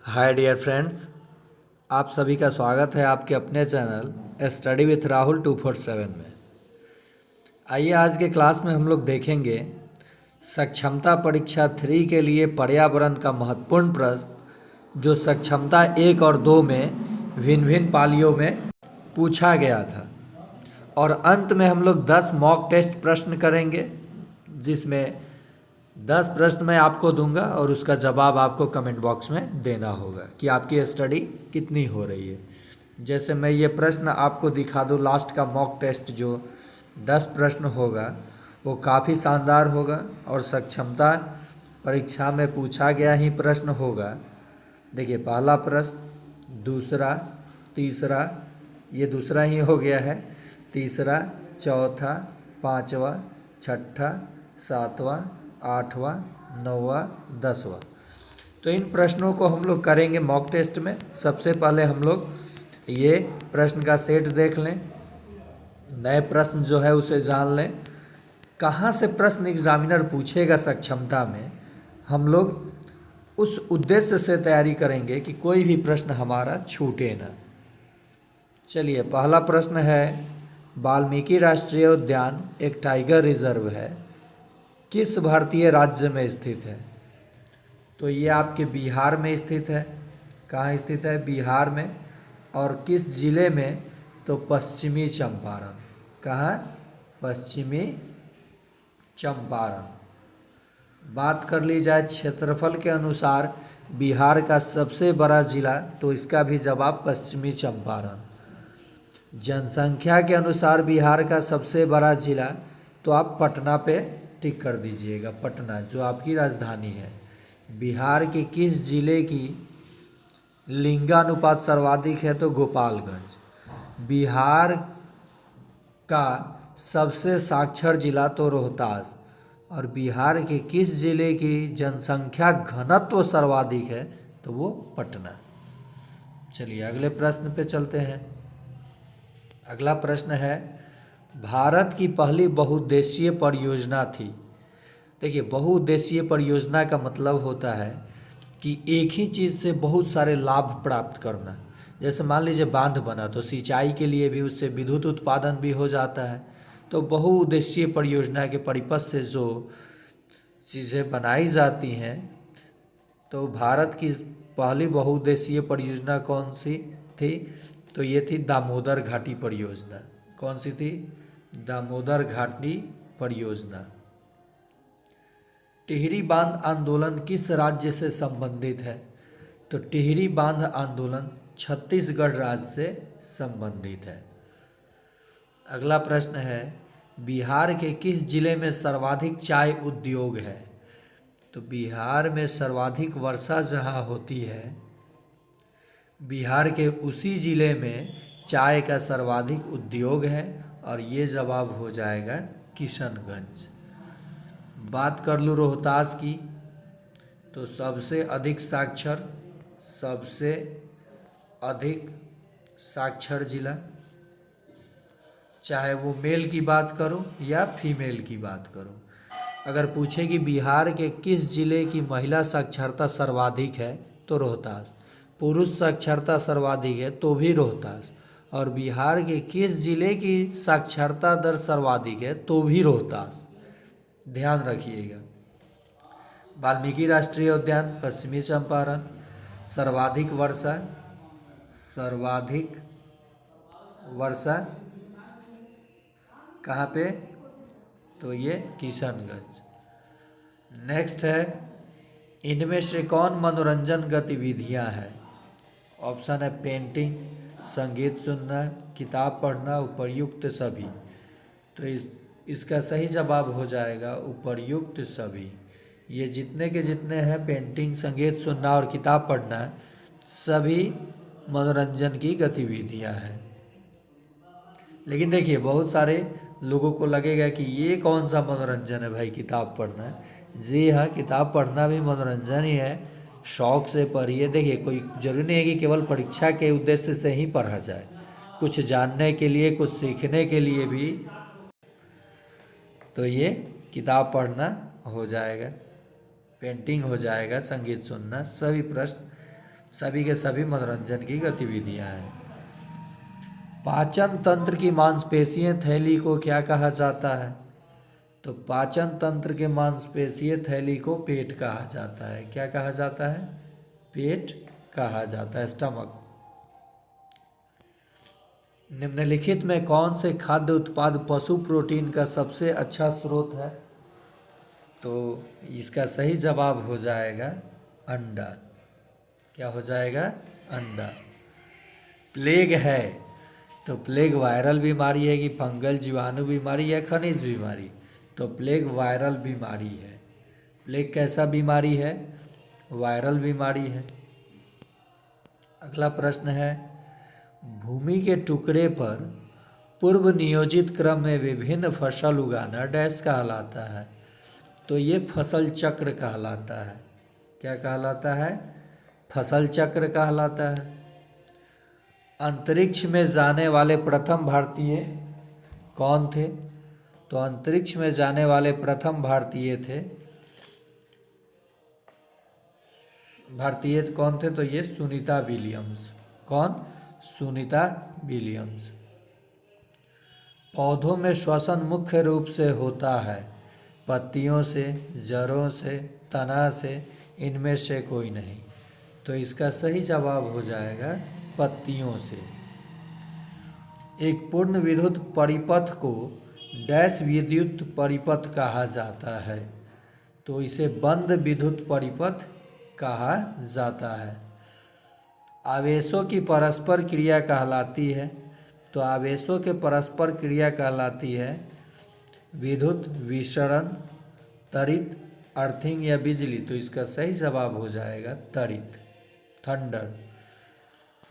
Hi dear friends, आप सभी का स्वागत है आपके अपने चैनल स्टडी विथ राहुल 247 में। आइए आज के क्लास में हम लोग देखेंगे सक्षमता परीक्षा 3 के लिए पर्यावरण का महत्वपूर्ण प्रश्न जो सक्षमता 1 और 2 में भिन्न भिन्न पालियों में पूछा गया था। और अंत में हम लोग 10 मॉक टेस्ट प्रश्न करेंगे, जिसमें 10 प्रश्न मैं आपको दूंगा और उसका जवाब आपको कमेंट बॉक्स में देना होगा कि आपकी स्टडी कितनी हो रही है। जैसे मैं ये प्रश्न आपको दिखा दूँ, लास्ट का मॉक टेस्ट जो 10 प्रश्न होगा वो काफ़ी शानदार होगा और सक्षमता परीक्षा में पूछा गया ही प्रश्न होगा। देखिए, पहला प्रश्न, दूसरा, तीसरा, ये दूसरा ही हो गया है, तीसरा, चौथा, पाँचवा, छठा, सातवां, आठवां, नौवां, 10वां। तो इन प्रश्नों को हम लोग करेंगे मॉक टेस्ट में। सबसे पहले हम लोग ये प्रश्न का सेट देख लें, नए प्रश्न जो है उसे जान लें, कहाँ से प्रश्न एग्जामिनर पूछेगा सक्षमता में। हम लोग उस उद्देश्य से तैयारी करेंगे कि कोई भी प्रश्न हमारा छूटे ना। चलिए, पहला प्रश्न है, वाल्मीकि राष्ट्रीय उद्यान एक टाइगर रिजर्व है, किस भारतीय राज्य में स्थित है? तो ये आपके बिहार में स्थित है। कहाँ स्थित है? बिहार में। और किस जिले में? तो पश्चिमी चंपारण। कहाँ? पश्चिमी चंपारण। बात कर ली जाए क्षेत्रफल के अनुसार बिहार का सबसे बड़ा जिला, तो इसका भी जवाब पश्चिमी चंपारण। जनसंख्या के अनुसार बिहार का सबसे बड़ा जिला, तो आप पटना पे टिक कर दीजिएगा, पटना जो आपकी राजधानी है। बिहार के किस जिले की लिंगानुपात सर्वाधिक है? तो गोपालगंज। बिहार का सबसे साक्षर जिला तो रोहतास। और बिहार के किस जिले की जनसंख्या घनत्व सर्वाधिक है? तो वो पटना। चलिए अगले प्रश्न पे चलते हैं। अगला प्रश्न है, भारत की पहली बहुउद्देशीय परियोजना थी। देखिए, बहुउद्देशीय परियोजना का मतलब होता है कि एक ही चीज़ से बहुत सारे लाभ प्राप्त करना। जैसे मान लीजिए बांध बना तो सिंचाई के लिए भी उससे विद्युत उत्पादन भी हो जाता है। तो बहुउद्देशीय परियोजना के परिपथ से जो चीज़ें बनाई जाती हैं, तो भारत की पहली बहुउद्देशीय परियोजना कौन सी थी? तो ये थी दामोदर घाटी परियोजना। कौन सी थी? दामोदर घाटी परियोजना। टिहरी बांध आंदोलन किस राज्य से संबंधित है? तो टिहरी बांध आंदोलन छत्तीसगढ़ राज्य से संबंधित है। अगला प्रश्न है, बिहार के किस जिले में सर्वाधिक चाय उद्योग है? तो बिहार में सर्वाधिक वर्षा जहाँ होती है, बिहार के उसी जिले में चाय का सर्वाधिक उद्योग है और ये जवाब हो जाएगा किशनगंज। बात कर लूँ रोहतास की, तो सबसे अधिक साक्षर जिला, चाहे वो मेल की बात करूं या फीमेल की बात करूं। अगर पूछे कि बिहार के किस जिले की महिला साक्षरता सर्वाधिक है, तो रोहतास। पुरुष साक्षरता सर्वाधिक है, तो भी रोहतास। और बिहार के किस जिले की साक्षरता दर सर्वाधिक है, तो भी रोहतास। ध्यान रखिएगा। वाल्मीकि राष्ट्रीय उद्यान पश्चिमी चंपारण। सर्वाधिक वर्षा कहाँ पे? तो ये किशनगंज। नेक्स्ट है, इनमें से कौन मनोरंजन गतिविधियाँ हैं? ऑप्शन है पेंटिंग, संगीत सुनना, किताब पढ़ना, उपर्युक्त सभी। तो इसका सही जवाब हो जाएगा उपर्युक्त सभी। ये जितने के जितने हैं, पेंटिंग, संगीत सुनना और किताब पढ़ना, सभी मनोरंजन की गतिविधियां हैं। लेकिन देखिए, बहुत सारे लोगों को लगेगा कि ये कौन सा मनोरंजन है भाई, किताब पढ़ना। जी हाँ, किताब पढ़ना भी मनोरंजन ही है। शौक से पढ़िए। देखिए, कोई जरूरी नहीं है कि केवल परीक्षा के उद्देश्य से ही पढ़ा जाए। कुछ जानने के लिए, कुछ सीखने के लिए भी तो ये किताब पढ़ना हो जाएगा, पेंटिंग हो जाएगा, संगीत सुनना। सभी प्रश्न सभी के सभी मनोरंजन की गतिविधियां हैं। पाचन तंत्र की मांसपेशीय थैली को क्या कहा जाता है? तो पाचन तंत्र के मांसपेशीय थैली को पेट कहा जाता है। क्या कहा जाता है? पेट कहा जाता है, स्टमक। निम्नलिखित में कौन से खाद्य उत्पाद पशु प्रोटीन का सबसे अच्छा स्रोत है? तो इसका सही जवाब हो जाएगा अंडा। क्या हो जाएगा? अंडा। प्लेग है तो प्लेग वायरल बीमारी है कि फंगल जीवाणु बीमारी या खनिज बीमारी? तो प्लेग वायरल बीमारी है। प्लेग कैसा बीमारी है? वायरल बीमारी है। अगला प्रश्न है, भूमि के टुकड़े पर पूर्व नियोजित क्रम में विभिन्न फसल उगाना डैश कहलाता है? तो ये फसल चक्र कहलाता है। क्या कहलाता है? फसल चक्र कहलाता है। अंतरिक्ष में जाने वाले प्रथम भारतीय कौन थे? तो अंतरिक्ष में जाने वाले प्रथम भारतीय कौन थे? तो ये सुनीता विलियम्स। कौन? सुनीता विलियम्स। पौधों में श्वसन मुख्य रूप से होता है पत्तियों से, जड़ों से, तना से, इनमें से कोई नहीं। तो इसका सही जवाब हो जाएगा पत्तियों से। एक पूर्ण विद्युत परिपथ को डैश विद्युत परिपथ कहा जाता है? तो इसे बंद विद्युत परिपथ कहा जाता है। आवेशों की परस्पर क्रिया कहलाती है? तो आवेशों के परस्पर क्रिया कहलाती है विद्युत विसरण, त्वरित, अर्थिंग या बिजली? तो इसका सही जवाब हो जाएगा त्वरित, थंडर।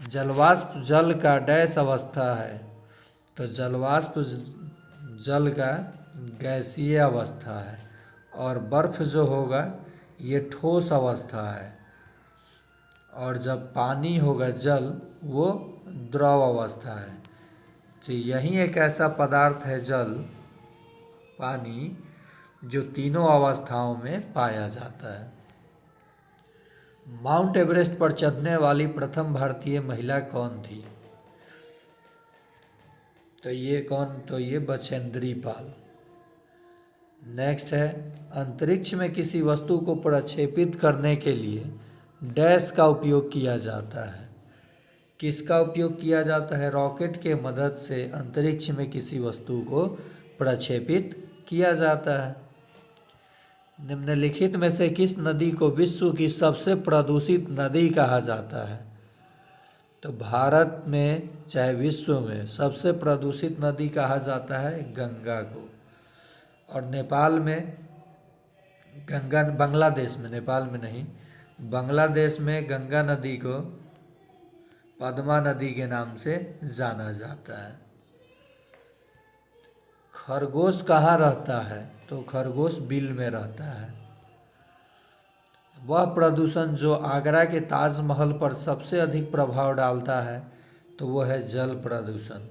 जलवाष्प जल का डैश अवस्था है? तो जलवाष्प जल का गैसीय अवस्था है और बर्फ जो होगा ये ठोस अवस्था है, और जब पानी होगा जल वो द्रव अवस्था है। तो यही एक ऐसा पदार्थ है जल, पानी, जो तीनों अवस्थाओं में पाया जाता है। माउंट एवरेस्ट पर चढ़ने वाली प्रथम भारतीय महिला कौन थी? तो ये कौन? तो ये बछेंद्री पाल। नेक्स्ट है, अंतरिक्ष में किसी वस्तु को प्रक्षेपित करने के लिए डैश का उपयोग किया जाता है? किसका उपयोग किया जाता है? रॉकेट के मदद से अंतरिक्ष में किसी वस्तु को प्रक्षेपित किया जाता है। निम्नलिखित में से किस नदी को विश्व की सबसे प्रदूषित नदी कहा जाता है? तो भारत में चाहे विश्व में सबसे प्रदूषित नदी कहा जाता है गंगा को। और नेपाल में गंगा, बांग्लादेश में, नेपाल में नहीं, बांग्लादेश में गंगा नदी को पद्मा नदी के नाम से जाना जाता है। खरगोश कहाँ रहता है? तो खरगोश बिल में रहता है। वह प्रदूषण जो आगरा के ताजमहल पर सबसे अधिक प्रभाव डालता है तो वो है जल प्रदूषण।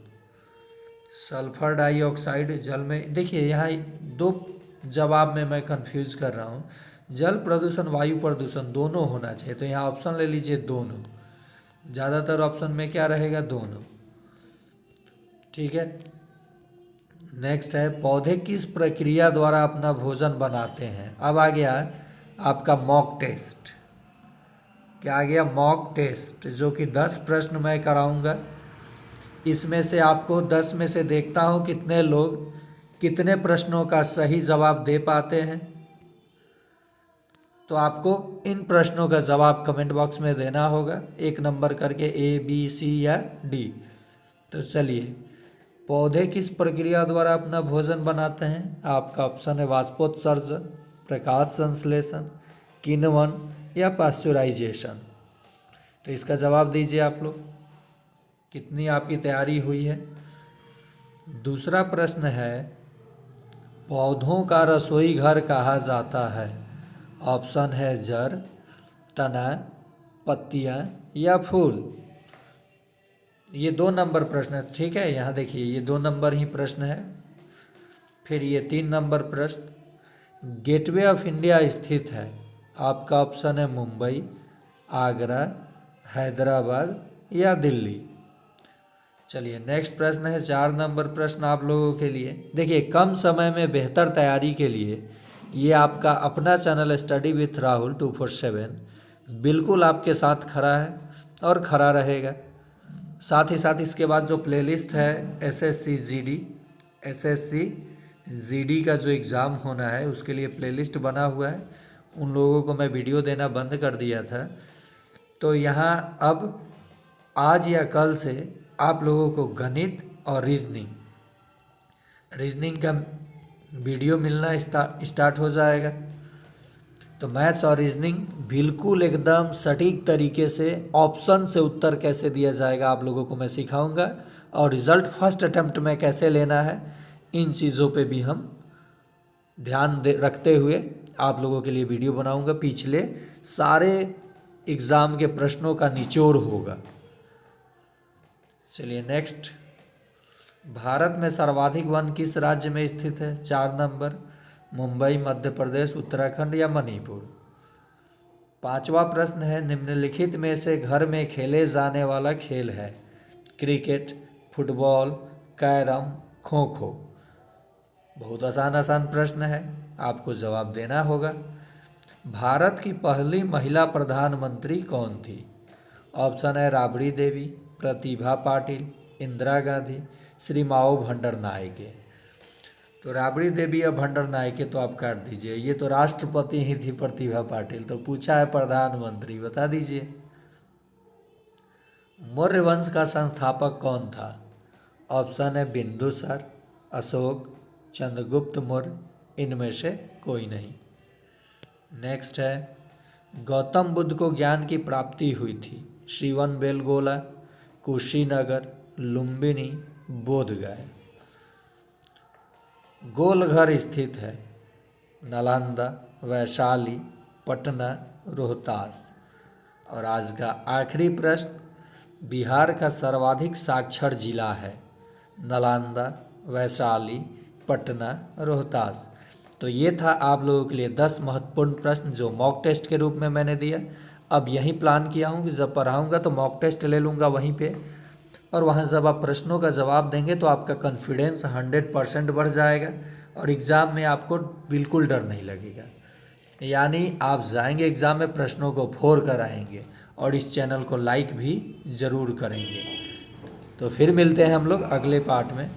सल्फर डाइऑक्साइड जल में, देखिए यहाँ दो जवाब में मैं कंफ्यूज कर रहा हूँ। जल प्रदूषण, वायु प्रदूषण दोनों होना चाहिए, तो यहाँ ऑप्शन ले लीजिए दोनों। ज़्यादातर ऑप्शन में क्या रहेगा? दोनों। ठीक है। नेक्स्ट है, पौधे किस प्रक्रिया द्वारा अपना भोजन बनाते हैं? अब आ गया आपका मॉक टेस्ट। क्या आ गया? मॉक टेस्ट, जो कि 10 प्रश्न मैं कराऊंगा। इसमें से आपको 10 में से देखता हूँ कितने लोग कितने प्रश्नों का सही जवाब दे पाते हैं। तो आपको इन प्रश्नों का जवाब कमेंट बॉक्स में देना होगा, 1 नंबर करके, A, B, C या D। तो चलिए, पौधे किस प्रक्रिया द्वारा अपना भोजन बनाते हैं? आपका ऑप्शन है वाष्पोत्सर्जन, प्रकाश संश्लेषण, किण्वन या पाश्चुराइजेशन। तो इसका जवाब दीजिए आप लोग, कितनी आपकी तैयारी हुई है। दूसरा प्रश्न है, पौधों का रसोई घर कहा जाता है? ऑप्शन है जड़, तना, पत्तियां या फूल। ये 2 नंबर प्रश्न है, ठीक है। यहाँ देखिए ये 2 नंबर ही प्रश्न है। फिर ये 3 नंबर प्रश्न, गेटवे ऑफ इंडिया स्थित है? आपका ऑप्शन है मुंबई, आगरा, हैदराबाद या दिल्ली। चलिए नेक्स्ट प्रश्न है 4 नंबर प्रश्न आप लोगों के लिए। देखिए, कम समय में बेहतर तैयारी के लिए ये आपका अपना चैनल स्टडी विथ राहुल 247 बिल्कुल आपके साथ खड़ा है और खड़ा रहेगा। साथ ही साथ इसके बाद जो प्लेलिस्ट है एसएससी जीडी का जो एग्ज़ाम होना है उसके लिए प्लेलिस्ट बना हुआ है। उन लोगों को मैं वीडियो देना बंद कर दिया था, तो यहाँ अब आज या कल से आप लोगों को गणित और रीजनिंग का वीडियो मिलना स्टार्ट हो जाएगा। तो मैथ्स और रीजनिंग बिल्कुल एकदम सटीक तरीके से ऑप्शन से उत्तर कैसे दिया जाएगा आप लोगों को मैं सिखाऊंगा, और रिज़ल्ट फर्स्ट अटेम्प्ट में कैसे लेना है इन चीज़ों पे भी हम ध्यान रखते हुए आप लोगों के लिए वीडियो बनाऊंगा। पिछले सारे एग्ज़ाम के प्रश्नों का निचोड़ होगा। चलिए नेक्स्ट, भारत में सर्वाधिक वन किस राज्य में स्थित है? 4 नंबर, मुंबई, मध्य प्रदेश, उत्तराखंड या मणिपुर। 5वां प्रश्न है, निम्नलिखित में से घर में खेले जाने वाला खेल है? Cricket, football, carrom, kho kho. बहुत आसान प्रश्न है, आपको जवाब देना होगा। भारत की पहली महिला प्रधानमंत्री कौन थी? ऑप्शन है राबड़ी देवी, प्रतिभा पाटिल, इंदिरा गांधी, श्री माओ भंडर नायके। तो राबड़ी देवी या भंडर नायके तो आप काट दीजिए, ये तो राष्ट्रपति ही थी प्रतिभा पाटिल, तो पूछा है प्रधानमंत्री, बता दीजिए। मौर्य वंश का संस्थापक कौन था? ऑप्शन है बिंदुसार, अशोक, चंद्रगुप्त मौर्य, इनमें से कोई नहीं। नेक्स्ट है, गौतम बुद्ध को ज्ञान की प्राप्ति हुई थी? श्रवणबेलगोला, कुशीनगर, लुम्बिनी, बोधगया। गोलघर स्थित है नालंदा, वैशाली, पटना, रोहतास। और आज का आखिरी प्रश्न, बिहार का सर्वाधिक साक्षर जिला है? नालंदा, वैशाली, पटना, रोहतास। तो ये था आप लोगों के लिए 10 महत्वपूर्ण प्रश्न जो मॉक टेस्ट के रूप में मैंने दिया। अब यही प्लान किया हूँ कि जब पढ़ाऊँगा तो मॉक टेस्ट ले लूँगा वहीं पे, और वहाँ जब आप प्रश्नों का जवाब देंगे तो आपका कॉन्फिडेंस 100% बढ़ जाएगा और एग्ज़ाम में आपको बिल्कुल डर नहीं लगेगा। यानी आप जाएंगे एग्ज़ाम में, प्रश्नों को फोड़ कर आएंगे, और इस चैनल को लाइक भी ज़रूर करेंगे। तो फिर मिलते हैं हम लोग अगले पार्ट में।